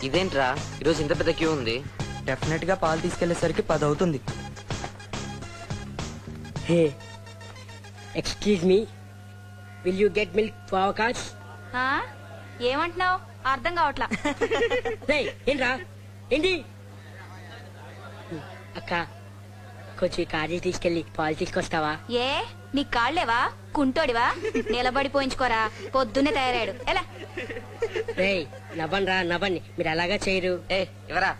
ఇదేంట్రా ఈరోజు ఇంత పెద్ద క్యూ ఉంది? డెఫినెట్ గా పాలు తీసుకెళ్లేసరికి 10 అవుతుంది. Hey excuse me, will you get milk for hour cars? ఏమంటున్నావు? అర్థం కావట్లా. ఏంట్రా ఏంటి అక్క, కొంచెం కాజీ తీసుకెళ్లి పాలు తీసుకొస్తావా? ఏ నీ కాళ్ళేవా? కుంటోడివా? నిలబడి పోయించుకోరా, పొద్దున్నే తయారాడు. ఎలా రే నవ్వండి రా నవ్వండి, మీరు అలాగా చేయరు. ఇవరా,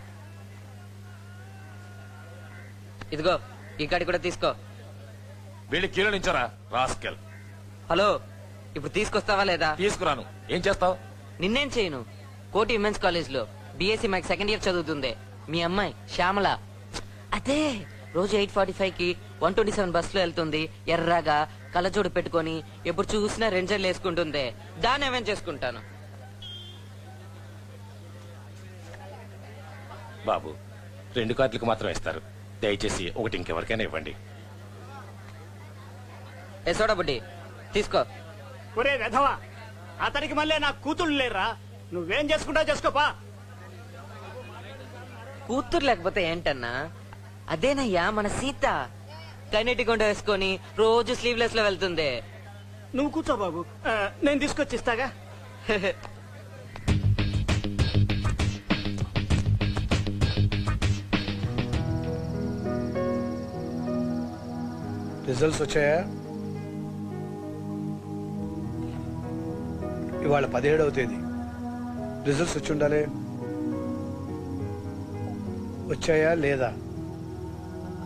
ఇదిగో ఈ గడి కూడా తీసుకో. వీళ్ళు కీలో నుంచారా రాస్కెల్? హలో, ఇప్పుడు తీసుకొస్తావా లేదా? తీసుకురాను. ఏం చేస్తావు? నిన్నేం చేయను, కోటి విమెన్స్ కాలేజ్ లో బిఎస్సీ మ్యాథ్స్ సెకండ్ ఇయర్ చదువుతుంది మీ అమ్మాయి శ్యామల. అదే రోజు 8:45 కి 127 బస్ లో వెళ్తుంది. ఎర్రగా కళ్ళజోడు పెట్టుకొని ఎప్పుడు చూసినా రెంజర్లు వేసుకుంటుంది. దాన్ని ఏమేం చేసుకుంటాను. బాబు, 2 కార్డులకు మాత్రం ఇస్తారు. దయచేసి ఒకటి ఇంకెవరికైనా ఇవ్వండి. సోడా బుడ్డి తీసుకో. ఒరే వెధవా, అతనికి మళ్ళీ నా కూతుళ్ళు లేరా? నువ్వేం చేసుకుంటావు చేసుకోపా. కూతురు లేకపోతే ఏంటన్నా? అదేనయ్యా మన సీత. కైనెటిక్ గుండ వేసుకొని రోజు స్లీవ్లెస్ లో వెళ్తుంది. నువ్వు కూర్చో బాబు, నేను తీసుకొచ్చిస్తాగా. రిజల్ట్స్ వచ్చాయా? ఇవాళ 17వ తేదీ. రిజల్ట్స్ వచ్చి ఉండాలి. వచ్చాయా లేదా?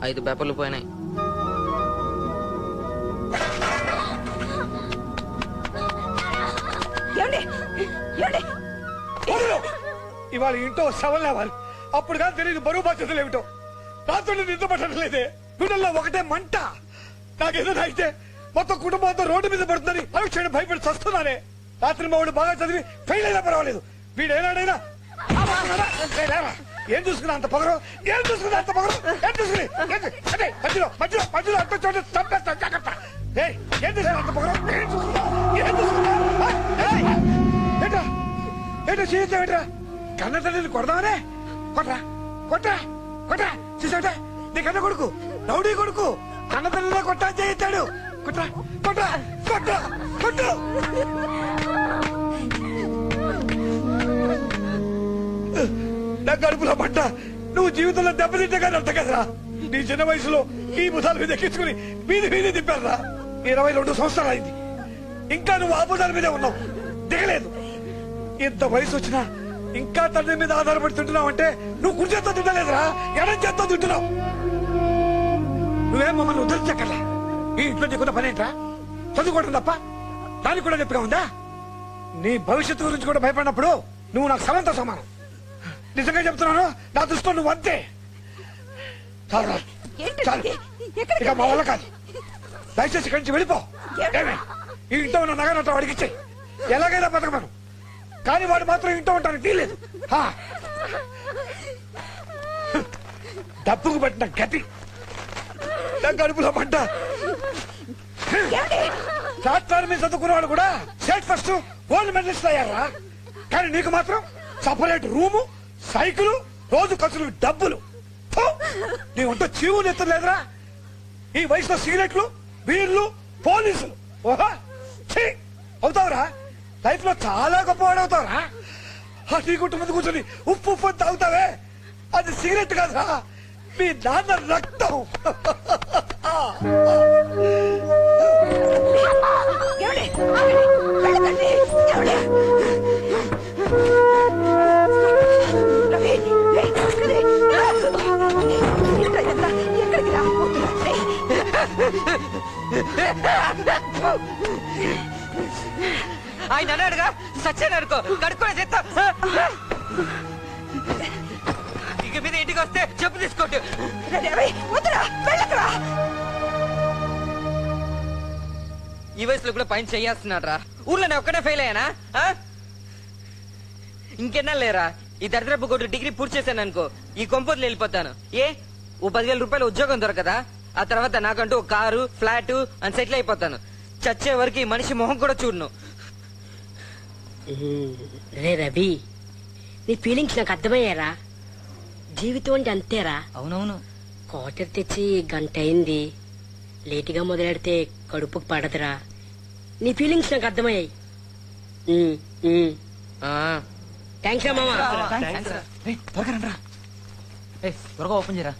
5 పేపర్లు పోయినాయి. ఇవాళ ఇంట్లో శవం లేవాలి. అప్పుడు కానీ తెలియదు బరువు బాధ్యతలు ఏమిటో. రాత్రి నిద్ర పట్టలేదే, గుండెల్లో ఒకటే మంట. నాకేదో అయితే మొత్తం కుటుంబంతో రోడ్డు మీద పడుతుందని అనుక్షణం భయపడి చస్తున్నానే. రాత్రి మా వాడు బాగా చదివి ఫెయిల్ అయినా పర్వాలేదు. వీడు ఏనాడైనా ఏం చూసుకున్నా అంత పొగరు, ఏం చూసుకున్నా అంత పొగరు, ఏం చూసుకుని మధ్యలో మధ్యలో మధ్యలో అంత చోట చంపేస్తా జాగ్రత్త. ఏం చూసుకున్నా అంత పొగరు, ఏం చూసుకున్నా ఏం చూసుకున్నా ఏంటా ఏంటో చేద్దాం ఏంట్రా? కన్న తల్లిని కొడదామనే కొట్రా కొట్రా కొట్రా. చూసావుట నీ కన్న కొడుకు రౌడీ కొడుకు కన్న తల్లినే కొట్టా చేయిస్తాడు. కొట్రా కొట్రా కొట్రా కొట్టు. నా కడుపులో పడ్డ నువ్వు జీవితంలో దెబ్బతింటగానే అర్థం కదరా. నీ చిన్న వయసులో ఈ బుధాల మీద ఎక్కించుకుని వీధి వీధి తిప్పారా. 22 సంవత్సరాలు అయింది, ఇంకా నువ్వు ఆ బుధాల మీదే ఉన్నావు, దిగలేదు. ఇంత వయసు వచ్చినా ఇంకా తండ్రి మీద ఆధారపడి తింటున్నావు అంటే నువ్వు కుడి చేత్తో తింటలేదురా, ఎడం చేత్తో తింటున్నావు. నువ్వేం మమ్మల్ని ఉద్ధరించక్కర్లే. ఈ ఇంట్లో నీకున్న పని ఏంట్రా? చదువుకోవడం తప్ప దానికి కూడా నొప్పిగా ఉందా? నీ భవిష్యత్తు గురించి కూడా భయపడినప్పుడు నువ్వు నాకు సమంత సమానం. నిజంగా చెప్తున్నాను, నా దృష్టిలో నువ్వు అంతే. చాలు చాలు, ఇక మా వల్ల కాదు. దయచేసి ఇక్కడి నుంచి వెళ్ళిపో. ఈ ఇంట్లో ఉన్న నగనట్టు వాడికి ఎలాగైనా బతకమను, కానీ వాడు మాత్రం ఇంట్లో ఉంటానికి తీయలేదు. డబ్బుకు పట్టిన గతి నా కడుపులో పడ్డ. ప్లాట్ఫామ్ మీద చదువుకున్నవాడు కూడా స్టేట్ ఫస్ట్ గోల్డ్ మెడలిస్ట్ అయ్యారా. కానీ నీకు మాత్రం సపరేట్ రూము, సైకిల్, రోజు ఖర్చులు, డబ్బులు. నీ ఒంట చీవు నెత్తలేదురా. ఈ వయసులో సిగరెట్లు, బీర్లు, పోలీసులు. ఓహో అవుతావురా. లైఫ్ లో చాలా గొప్పవాడు అవుతావురా. టీ గుట్టు ముందు కూర్చొని ఉప్పు ఉప్పు అని తాగుతావే, అది సిగరెట్ కాదురా, మీ నాన్న రక్తం. ఆయన అన్నాడుగా సచ్చాను అనుకో, కడుక్కొని చెత్త. ఇక మీద ఇంటికి వస్తే చెప్పు తీసుకోండి. ఈ వయసులో కూడా పైన చేస్తున్నాడు రా. ఊర్లో నేను ఒక్కడే ఫెయిల్ అయ్యానా? ఇంకెన్నా లేరా? ఈ దరిద్రపు కొట్టు డిగ్రీ పూర్తి చేశాను అనుకో, ఈ కొంపొద్దులు వెళ్ళిపోతాను. ఓ 10,000 రూపాయలు ఉద్యోగం దొరకదా? ఆ తర్వాత నాకంటూ ఒక కారు, ఫ్లాట్ అని సెటిల్ అయిపోతాను. చచ్చే వరకు ఈ మనిషి మొహం కూడా చూడను. రే రవి, నీ ఫీలింగ్స్ నాకు అర్థమయ్యారా? జీవితం అంటే అంతేరా. అవునవును. క్వార్టర్ తెచ్చి గంట అయింది, లేటుగా మొదలెడితే కడుపుకు పడదురా. నీ ఫీలింగ్స్ నాకు అర్థమయ్యాయి. థ్యాంక్స్ రా మామా. త్వరగా ఓపెన్ చేయరా.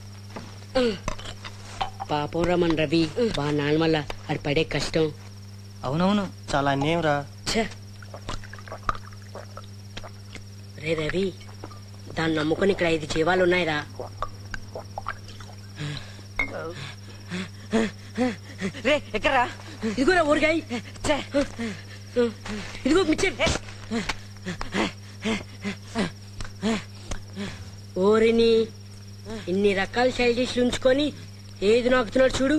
పాపం రమన్ రవి బా నాన్న వల్ల అది పడే కష్టం. అవునవును. చాలా అన్యాయం రా. ఛ! రే రవి, దాన్ని నమ్ముకొని ఇక్కడ 5 జీవాలు ఉన్నాయిరా. రే ఎక్కరా? ఇదిగోరా ఊరగాయ. ఇదిగో మిచ్చర్. ఓరిని ఇన్ని రకాల సైడ్ డిష్లు ఉంచుకొని ఏది నాకుతున్నాడు చూడు.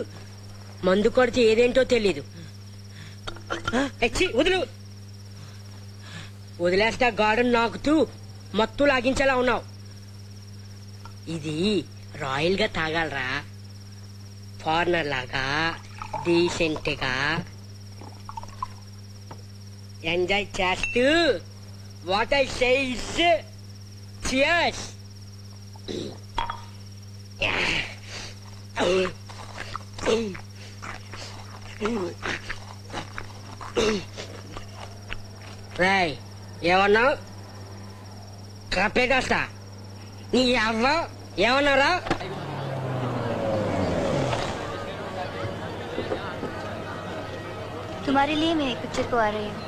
మందు కొడితే ఏదేంటో తెలీదు. ఎచ్చి వదులు. వదిలేస్తా గార్డెన్ నాకుతూ మత్తు లాగించేలా ఉన్నావు. ఇది రాయల్ గా తాగాలరా, ఫారినర్ లాగా డీసెంట్ గా ఎంజాయ్ చేస్తూ. What I say is cheers. రాయ్ ఏమన్నావు? కంప్లైంట్ వస్తా. నీ అవ్వ ఏమన్నారా? तुम्हारे लिए मैं एक पिक्चर को आ रही हूँ.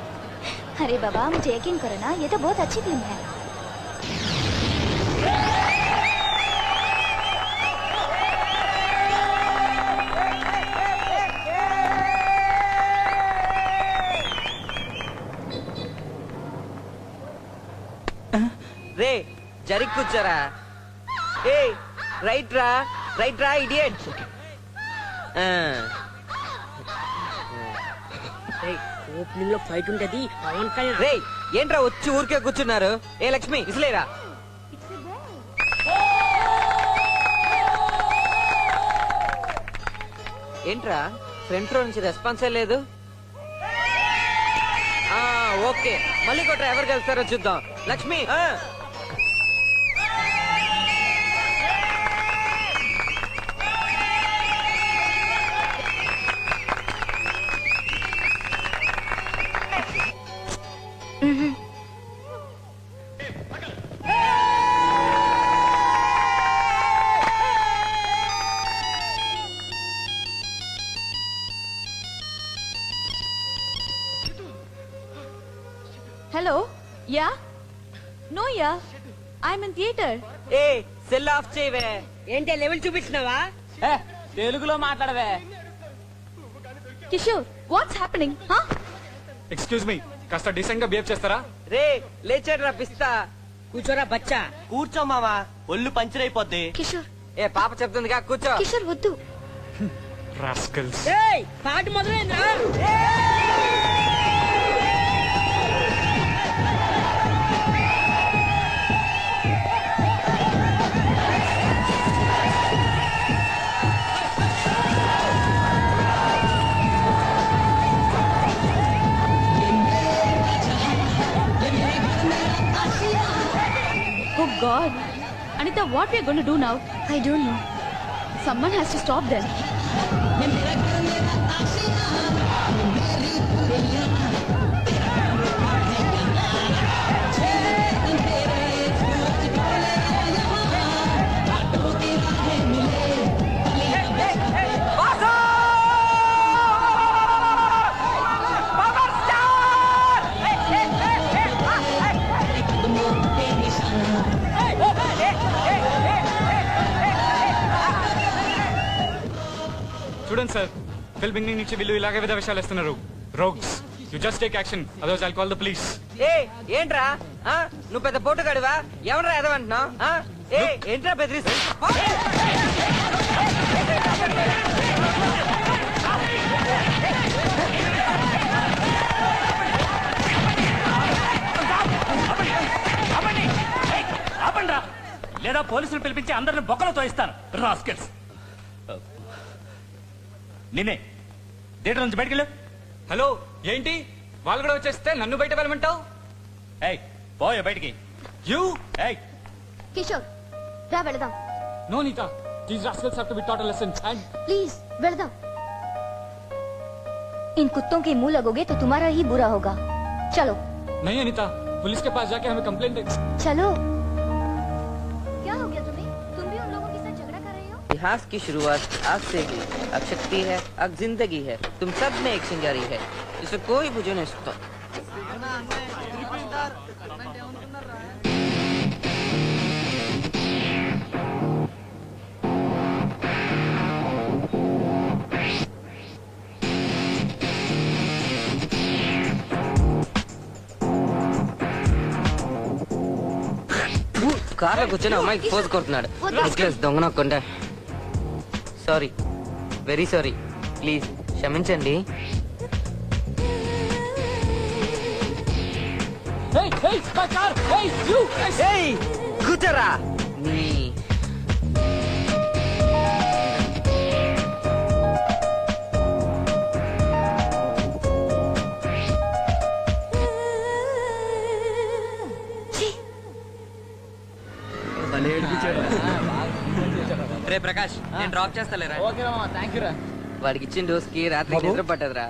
अरे बाबा, मुझे यकीन करो ना, ये तो बहुत अच्छी फिल्म है. రే జరిగి కూర్చోరా. ఏ రైట్ రా, రైట్ రా ఇడియట్. ఓపెనింగ్ లో ఫైట్ ఉంటది. పవన్ కళ్యాణ్. రే ఏంట్రా వచ్చి ఊరికే కూర్చున్నారు? ఏ లక్ష్మి ఇసలేరా? ఏంట్రా ఫ్రంట్ రో నుంచి రెస్పాన్సే లేదు? ఓకే మళ్ళీ కొట్రా, ఎవరు గెలుస్తారో చూద్దాం. Lakshmi Hello? Yeah? No, yeah. I'm in theater. ఏ సెల్ ఆఫ్ చేయవే. ఏంటే లెవెల్ చూపిస్తున్నావా? తెలుగులో మాట్లాడవే. Kishore, what's happening? Huh? Excuse me, కాస్త డీసెంట్ గా బిహేవ్ చేస్తారా? రే లేచాడు పిస్తా. కూర్చోరా బచ్చా. కూర్చో మామా, ఒళ్ళు పంచర్ అయిపోద్ది. కిషోర్, ఏ పాప చెప్తుందిగా కూర్చో. కిషోర్ వద్దు. రాస్కల్స్. ఏయ్ పాట మొదలైందా? Oh God. Anita, what we are going to do now? I don't know. Someone has to stop them. చూడండి సార్, ఫిల్మింగ్ నుంచి వీళ్ళు ఇలాగే విధ విషయాలు ఇస్తున్నారు. Rogues, you just take action, otherwise I'll call the police. ఏ ఏంట్రా నువ్వు పెద్ద పోటుగాడివా? ఎవరా ఎదవంటున్నావు? ఏ ఏంట్రా బెదిరిస్తా? ఆపండ్రా, లేదా పోలీసులు పిలిపించి అందరిని బొక్కలు తోయిస్తాను. రాస్కెల్స్. నిన్నే థియేటర్ నుంచి బయటకెళ్ళు. హలో, ఏంటి వాళ్ళు కూడా వచ్చేస్తే నన్ను బయట వెళ్ళమంటావు? ఏయ్ పోయే బయటికి. You? కిషోర్ రా వెళదాం No, Nita. These rascals have to be taught a lesson. And please వెళదాం इन कुत्तों के मुंह लगोगे तो तुम्हारा ही बुरा होगा चलो नहीं अनीता, पुलिस के पास जाके हमें कंप्लेंट दे. चलो क्या हो गया तुम्हें तुम भी उन लोगों के साथ झगड़ा कर रहे हो इतिहास की शुरुआत आग से हुई. आग शक्ति है, आग जिंदगी है. तुम सब में एक चिंगारी है जिसे कोई बुझे नहीं सकता. కార్లో కూర్చొని అమ్మాయికి పోజ్ కొడుతున్నాడు. నెక్లెస్ దొంగన కొండ. Sorry, very sorry. ప్లీజ్ క్షమించండి. Hey, hey, my car! Hey, you! ఏయ్, కూర్చోరా. నీ రే ప్రకాష్, నేను డ్రాప్ చేస్తాలేరా. ఓకే మామ, థ్యాంక్ యూ రా. వాడికి ఇచ్చిన డోస్కి రాత్రి బాబు? నిద్ర పట్టదురా.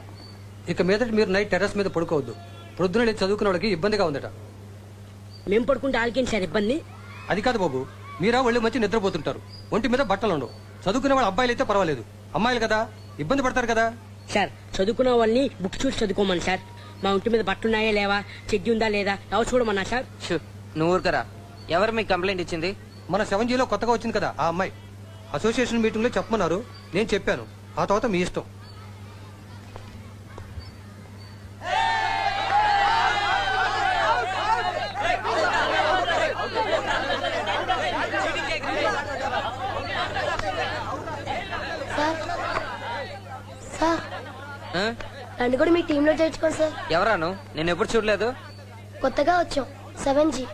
ఇక మీదట మీరు నైట్ టెర్రస్ మీద పడుకోవద్దు. ప్రొద్దున లేచి చదువుకునే వాళ్ళకి ఇబ్బందిగా ఉందట. మేము పడుకుంటే ఆలకేంటి సార్ ఇబ్బంది? అది కాదు బాబు, మీరా ఒళ్ళు మంచి నిద్రపోతుంటారు. ఒంటి మీద బట్టలు ఉండవు. చదువుకునే వాళ్ళు అబ్బాయిలు అయితే పర్వాలేదు, అమ్మాయిలు కదా ఇబ్బంది పడతారు కదా. సార్ చదువుకున్న వాళ్ళని బుక్ చూసి చదువుకోమని సార్. మా ఒంటి మీద బట్టున్నాయా లేవా, చెడ్డి ఉందా లేదా ఎవరు చూడమన్నా సార్. షూ, నువ్వు ఊరుకరా. ఎవరు మీకు కంప్లైంట్ ఇచ్చింది? మన 7Gలో కొత్తగా వచ్చింది కదా ఆ అమ్మాయి. అసోసియేషన్ మీటింగ్ లో చెప్పమన్నారు, నేను చెప్పాను. ఆ తర్వాత మీ ఇష్టం. సార్ సార్ ఆ? నన్ను కూడా మీ టీంలో చేర్చుకోండి సార్. ఎవరాను? నేను ఎప్పుడు చూడలేదు. కొత్తగా వచ్చాం 7G.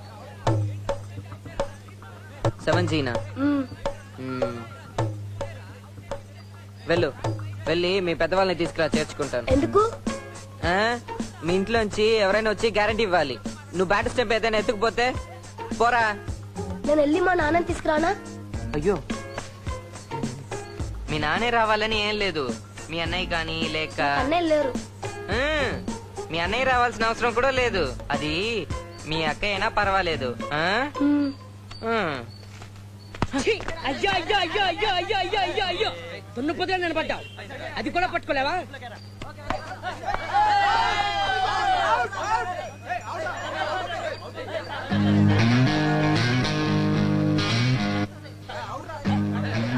7Gనా? వెళ్ళు, వెళ్ళి మీ పెద్దవాళ్ళని తీసుకురా, చేర్చుకుంటాను. ఎందుకు? ఆ? మీ ఇంట్లోంచి ఎవరైనా వచ్చి గ్యారంటీ ఇవ్వాలి. నువ్వు బ్యాట్ స్టెప్ ఏదైనా ఎత్తుకుపోతే పోరా. నేను వెళ్ళి మా నాన్నని తీసుకురానా? అయ్యో, మీ నాన్నే రావాలని ఏం లేదు. మీ అన్నయ్య కానీ లేక అన్నయ్య లేరు. ఆ, మీ అన్నయ్య రావాల్సిన అవసరం కూడా లేదు. అది మీ అక్క అయినా పర్వాలేదు. ఆ? ఆ. ఛీ! అయ్యో అయ్యో అయ్యో అయ్యో అయ్యో అయ్యో అయ్యో అయ్యో దున్నపోతే నిలబడ్డావు. అది కూడా పట్టుకోలేవా?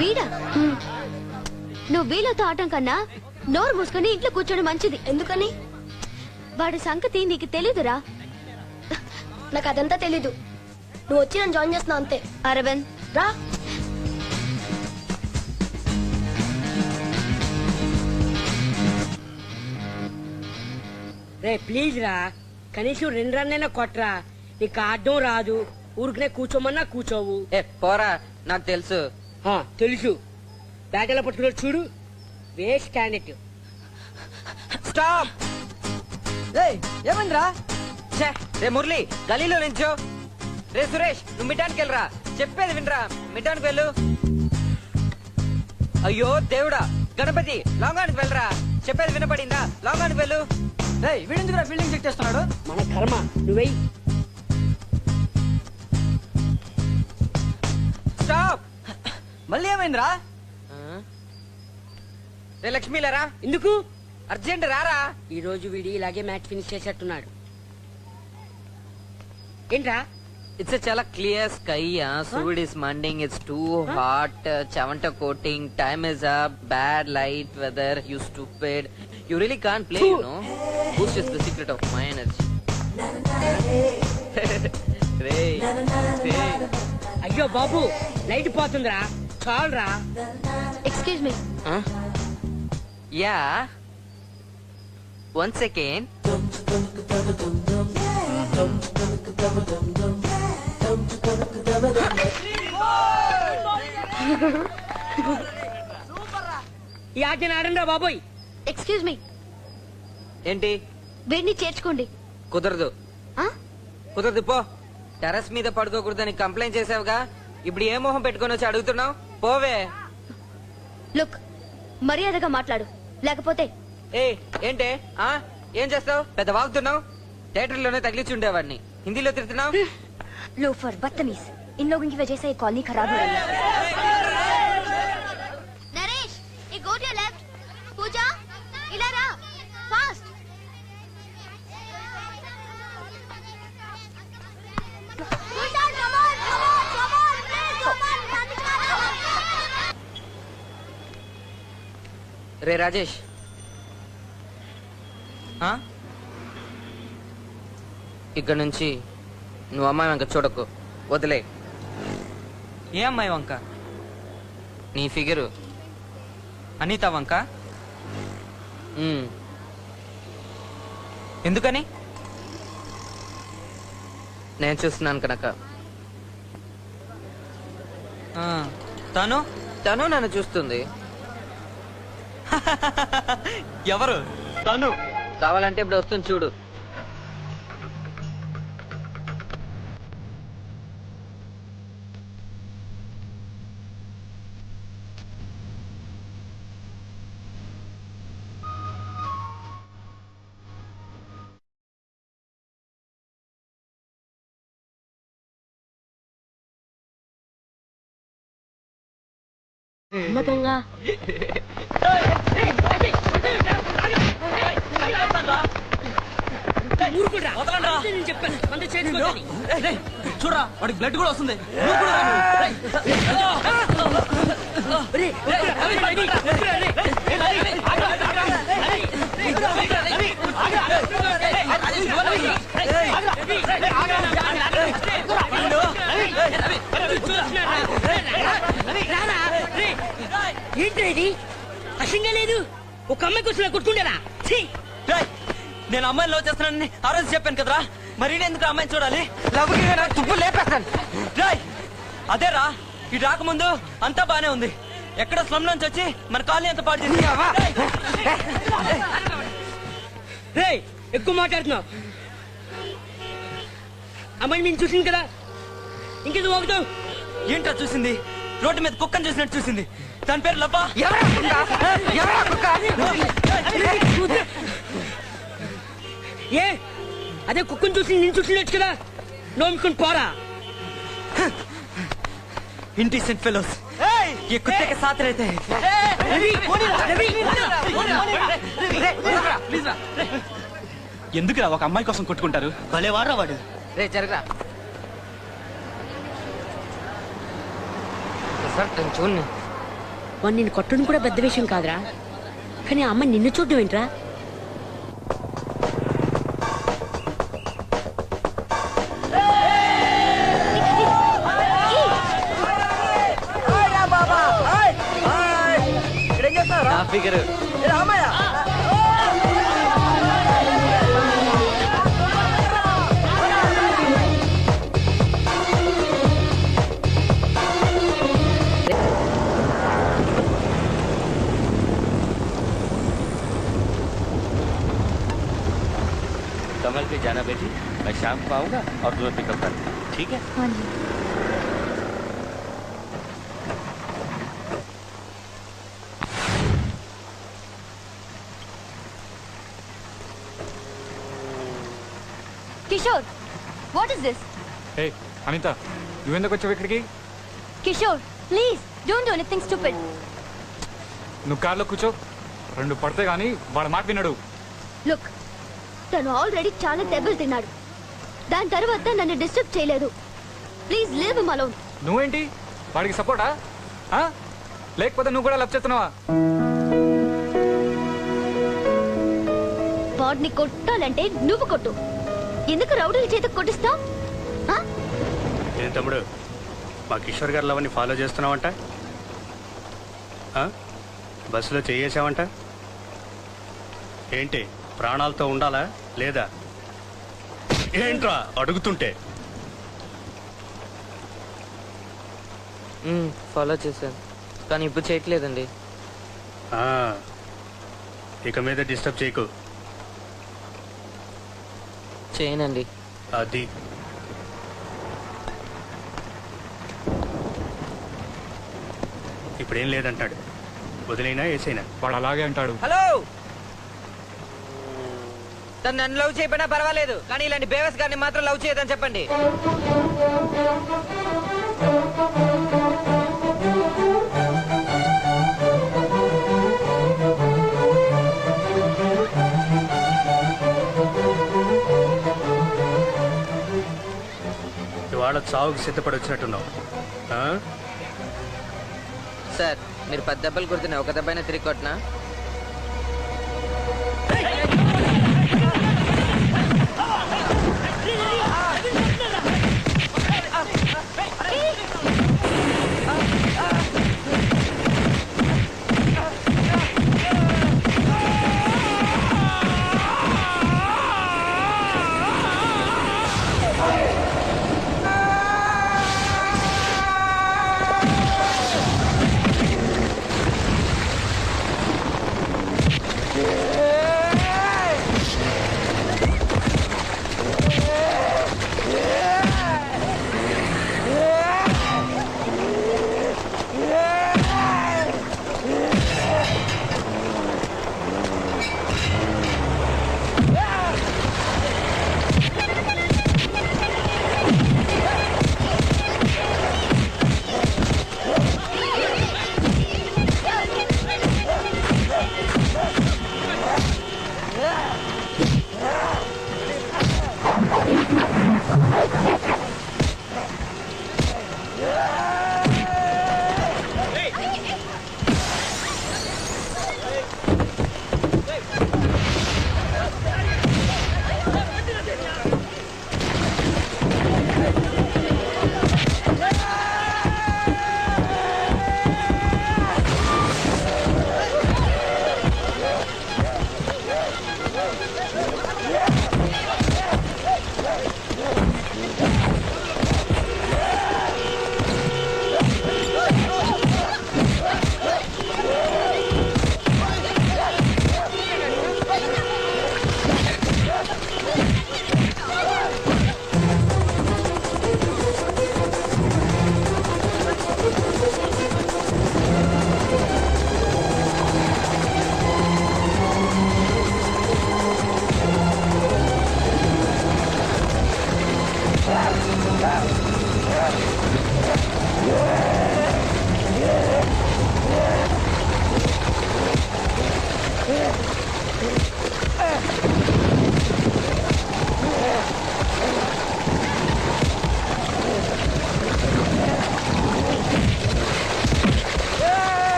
వీడా? నువ్వు వీళ్ళతో ఆటం కన్నా నోరు మూసుకొని ఇంట్లో కూర్చోడం మంచిది. ఎందుకని? వాడి సంగతి నీకు తెలీదురా. నాకు అదంతా తెలీదు. నువ్వు వచ్చి నన్ను జాయిన్ చేస్తున్నావు అంతే. అరవింద్ రా. రే ప్లీజ్ రా, కనీసం 2 రన్నైనా కొట్రా. నీకు ఆడడం రాదు, ఊరికనే కూర్చోమన్నా కూర్చోవు. ఏ పోరా, నాకు తెలుసు. తెలుసు. బ్యాట్ ఎలా పట్టుకున్నాడు చూడు. Waste candidate. స్టాప్. ఏమైందిరా? ఛే, రే మురళి, గలీలో నించో. రే సురేష్, నువ్వు మిడ్డానికి వెళ్ళరా. చెప్పేది వినరా, మిడ్డానికి వెళ్ళు. అయ్యో దేవుడా, గణపతి లాంగానికి వెళ్ళరా. చెప్పేది వినపడిందా? లాంగానికి వెళ్ళు. వీడెందుకురా ఫీల్డింగ్ చెక్ చేస్తున్నాడు? మన కర్మ. నువ్వెయ్యి. స్టాప్. మళ్ళీ ఏమైందిరా? రే లక్ష్మీలరా. ఎందుకు? అర్జెంట్ రారా. ఈ రోజు వీడి ఇలాగే మ్యాచ్ ఫినిష్ చేసేట్టున్నాడు. ఏంట్రా? ఇట్స్ చాలా క్లియర్ స్కై. సూర్యుడ్ ఇస్ మండింగ్. It's too hot. చవంట కోటింగ్. Time is up. Bad light weather. You stupid. You really can't play, you know. Boost is the secret of my energy. రే అయ్యో బాబు, లైట్ పోతుందిరా. చాలురా. Excuse me. Ya, one second. ఈ ఆట ఆడండి రా బాబోయ్. Excuse me. ఏంటి? వీడిని చేర్చుకోండి. కుదరదు. ఆ? కుదరదు, పో. టెర్రస్ మీద పడుకోకూడదని కంప్లైంట్ చేసావుగా, ఇప్పుడు ఏ మొహం పెట్టుకొని వచ్చి అడుగుతున్నావు? పోవే. లుక్, మర్యాదగా మాట్లాడు, లేకపోతే ఏ ఏంటే ఏం చేస్తావు? పెద్ద వాగుతున్నావు. థియేటర్లోనే తగిలించి ఉండేవాడిని, హిందీలో తిడుతున్నావు. लोफर बदतमीज, इन लोगों की वजह से ये कॉलोनी खराब हो रही है। नरेश, ये गो टू लेफ्ट। पूजा, इधर आ, fast. Pooja, come on, please, come on। రే రాజేష్, ఇక్కడ నుంచి నువ్వు అమ్మాయి వంక చూడకు, వదిలే. ఏ అమ్మాయి వంక? నీ ఫిగరు అనిత వంక? ఉమ్, ఎందుకని? నేను చూస్తున్నాను కనుక. తను తను నన్ను చూస్తుంది. ఎవరు తను? కావాలంటే ఇప్పుడు వస్తుంది చూడు. ఉన్నతంగా చూడరా, వాడికి బ్లడ్ కూడా వస్తుంది. ఏంటి అసంగా లేదు, ఒక అమ్మాయి కోసం కొట్టుకుంటారా? నేను అమ్మాయిని లవ్ చేస్తున్నానని ఆ రోజు చెప్పాను కదరా, మరి ఎందుకు అమ్మాయిని చూడాలి? తుప్పు లేపేస్తాను. అదేరా, ఇటు రాకముందు అంతా బానే ఉంది. ఎక్కడ స్లమ్ నుంచి వచ్చి మన కాలనీ అంత పాటు చేసి రేయ్, ఎక్కువ మాట్లాడుతున్నావు. అమ్మాయిని నేను చూసింది కదా, ఇంకెందుకు వాగుతావు? ఏంట్రా చూసింది? రోడ్డు మీద కుక్కని చూసినట్టు చూసింది. దాని పేరు లబ్బా. ఏ అదే కుక్కను చూసి నేను చూసినట్టు కదా, నోముకుని పోరా. ఇండిసెంట్ ఫెలోస్, ये कुत्ते के साथ रहते हैं। ఎందుకురా ఒక అమ్మాయి కోసం కొట్టుకుంటారు? భలే వాడరా వాడు. రే జరగరా సార్, నేను చూడండి. వాడు నిన్ను కొట్టడం కూడా పెద్ద విషయం కాదురా, కానీ ఆ అమ్మాయి నిన్ను చూడడం ఏంట్రా? నా ఫిగర్ कमल पे जाना बेटी, मैं शाम को आऊंगा और तुम्हें पिकअप कर लूंगा, ठीक है? हाँ जी। Kishore, what is this? ఏ అనిత, నువ్వెందుకు వచ్చావు ఇక్కడికి? Kishore, please don't do anything stupid. నువ్వు కార్లో కూర్చో, రెండు పడితే గానీ వాడు మాట వినడు. లుక్, తను ఆల్రెడీ చాలా దెబ్బలు తిన్నాడు, దాని తర్వాత నన్ను డిస్టర్బ్ చేయలేదు. Please leave him alone. నువ్వేంటి వాడికి సపోర్టా? లేకపోతే నువ్వు కూడా లవ్ చేస్తున్నావా? వాడిని కొట్టాలంటే నువ్వు కొట్టు, ఎందుకు రౌడీల చేత కొట్టిస్తావు? ఏం తమ్ముడు, మా కిషోర్ గారు లవన్ని ఫాలో చేస్తున్నావంట, బస్సులో చేయేసావంట. ఏంటి, ప్రాణాలతో ఉండాలా లేదా? ఏంట్రా అడుగుతుంటే? ఫాలో చేశాను, కానీ ఇప్పుడు చేయట్లేదండి. ఇక మీద డిస్టర్బ్ చేయకు. చేయనండి. అది ఇప్పుడేం లేదంటాడు. వదిలేనా వేసైనా వాడు అలాగే అంటాడు. హలో, తను నన్ను లవ్ చేయకపోయినా పర్వాలేదు, కానీ ఇలాంటి బేవస్ గారిని మాత్రం లవ్ చేయదని చెప్పండి. ఇవాళ చావుకు సిద్ధపడి వచ్చినట్టున్నావు. ఆ? సార్ మీరు 10 దెబ్బలు కొడుతున్నా ఒక దెబ్బైనా తిరిగి కొట్టినా?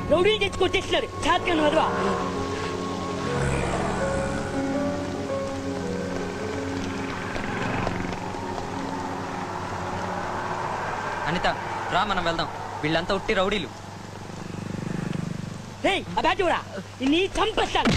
రౌడీని తెచ్చి కొట్టేస్తున్నారు. చాత్కను వదరా. అనిత రా, మనం వెళ్దాం. వీళ్ళంతా ఉట్టి రౌడీలు. ఆ బ్యాట్ కూడా ఇన్ని చంపేస్తాను.